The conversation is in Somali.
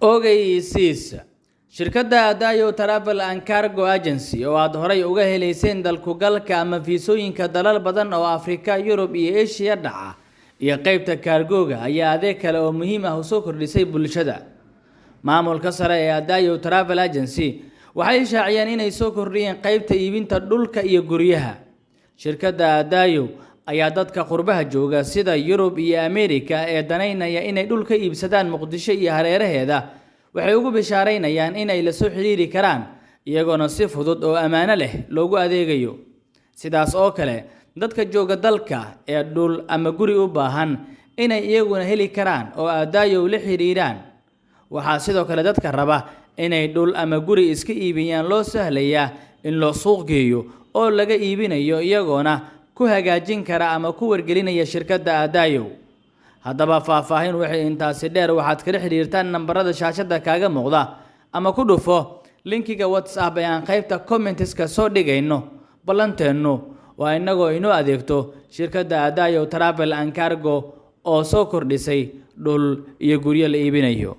Ogeysiis shirkadda Adayo Travel and Cargo Agency oo aad horay uga helayseen dalku-galka ama fiisooyinka dalal badan oo Afrika, Yurub iyo Asia dhaca iyo qaybta cargo-ga ayaa adeeg kale oo muhiim ah u soo kordhisay bulshada. Maamulka sare ee Adayo Travel Agency waxay shaaciyeen inay soo kordhiyeen qaybta iibinta dhulka iyo guryaha. Shirkadda Adayo ayaa dadka qurbaha jooga sida Yurub iyo Ameerika ee danaynaya inay dhulka iibsadaan Muqdisho iyo hareeraheeda waxay ugu bishaaraynayaan inay la soo xiriiri karaan iyagoona si fudud oo ammaano leh loogu adeegayo. Sidaas oo kale dadka jooga dalka ee dhul ama guri u baahan inay iyaguna heli karaan oo Adayo la xiriiraan. Waxaa sidoo kale dadka raba inay dhul ama guri iska iibiyaan loo sahlayaa in loo suuq geeyo oo laga iibinayo iyagoona ku hagaajin kara ama ku wargelinaya shirkadda Adayo. Haddaba faahfaahin wixii intaasi dheer waxaad kala xiriirtaan nambarada shaashada kaaga muuqda ama ku dhufo linkiga WhatsApp ee aan qaybta comments-ka soo dhigayno. Ballanteenu waa inagoo inoo adeegto shirkadda Adayo Travel and Cargo oo soo kordhisay dhul iyo guryo la iibinayo.